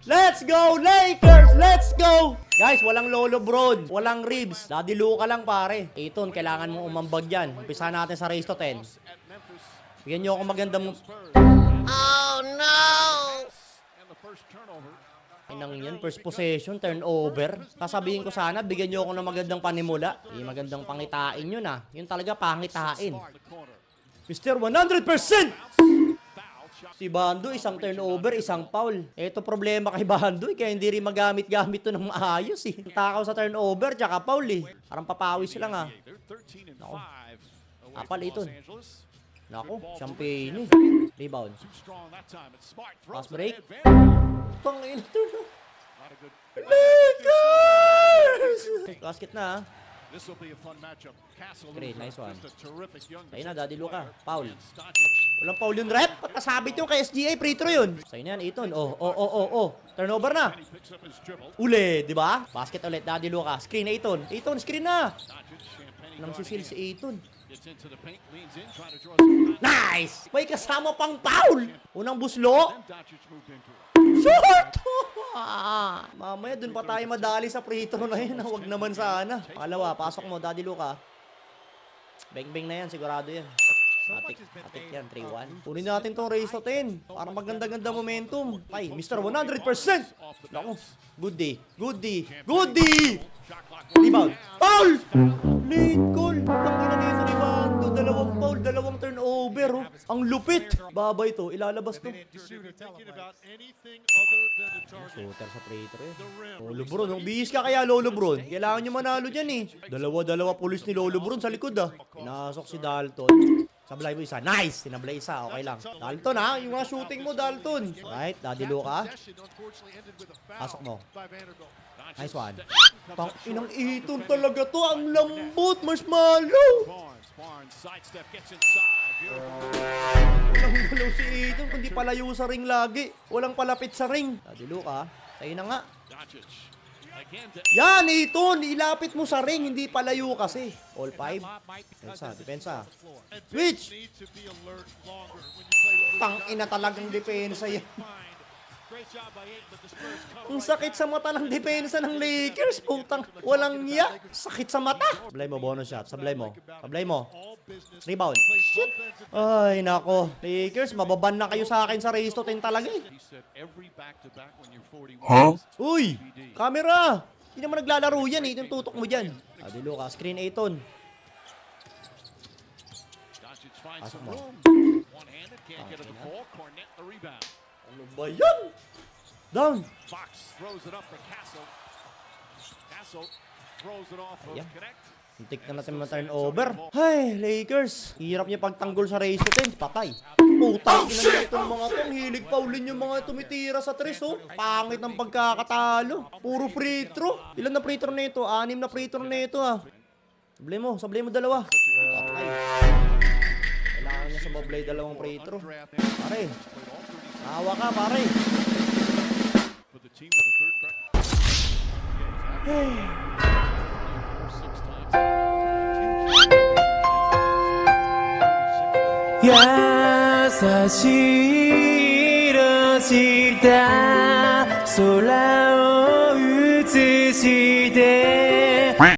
Let's go, Lakers! Let's go! Guys, walang Lolo Bron, walang ribs. Daddy Luka lang, pare. Eton, kailangan mong umambag yan. Umpisa natin sa race to 10. Bigyan nyo ako magandang... Oh no! Inang yan, first possession, turnover. Sasabihin ko sana, bigyan nyo ako ng magandang panimula. Magandang pangitain yun ah. Yun talaga pangitain. Mr. 100%! Si Bando, isang turnover, isang foul. Ito problema kay Bando, kaya hindi rin magamit-gamit to ng maayos eh. Takaw sa turnover, tsaka foul eh. Parang papawis lang ah. Nako. Apal ito. Nako, champagne eh. Rebound. Pass break. Tangin ito na. Lakers! Basket na ah. Great, nice one. Sa'yo na, Daddy Luka. Foul. Walang foul yun, rep. Pasabit yung kay SGA, free throw yun. Sa'yo na yan, Eton. Oh. Turnover na. Uli, di ba? Basket ulit, Daddy Luka. Screen, Eton. Eton, screen na. Nang sisil si Eton. Nice! May kasama pang foul. Unang buslo. Short! Mamaya dun pa tayo madali sa free throw na yun. Huwag naman sana. Pangalawa, pasok mo, Daddy Luka. Bang-bang na yan, sigurado yan. Atik yan, 3-1. Kunin natin tong race to 10. Para maganda-ganda momentum. Ay, Mr. 100%! Naku, good day. Rebound. Foul! Late call. Tangina nito ni Bando. Dalawang foul, dalawang turnover. Oh. Ang lupit. Babay to, ilalabas to. Shooter sa free throw. Lolo Bron, bihis ka kaya Lolo Bron. Kailangan nyo manalo dyan eh. Dalawa pulis ni Lolo Bron sa likod ah. Pinasok si Dalton. Sablay mo isa. Nice! Tinablay isa. Okay lang. Dalton ha. Yung mga shooting mo, Dalton. Right. Daddy Luka. Pasok mo. Nice one. Pang inang Eton talaga to. Ang lambot. Marshmallow. Walang galaw si Eton. Kundi palayo sa ring lagi. Walang palapit sa ring. Daddy Luka. Tayo na nga. Yan, Eton. Ilapit mo sa ring. Hindi palayo kasi. All 5. Depensa. Switch. Tangina talagang depensa yan. Ang sakit sa mata ng depensa ng Lakers. Putang walang niya. Sakit sa mata. Sablay mo, bonus shot. Sablay mo. Rebound. Shit. Ay, nako. Lakers, mababan na kayo sa akin sa race to 10 talaga eh. Huh? Uy! Camera! Hindi naman naglalaro yan eh. Yung tutok mo dyan. Daddy Luka, screen Eton. Pasok mo. Ano ba yan? Down! Ayan. Hintik na natin mga turnover. Ay, Lakers. Hirap niya pagtanggol sa race to 10. Patay. Putang ina na itong mga to. Ang hilig paulin yung mga tumitira sa tres, oh. Pangit ng pagkakatalo. Puro free throw. Ilan na free throw na ito? 6 na free throw na ito, ah. Sablay mo dalawa. Patay. Kailangan niya sa mablay dalawang free throw. Pare. Awa ka, pare. Yasashi irashita Sora o utsushite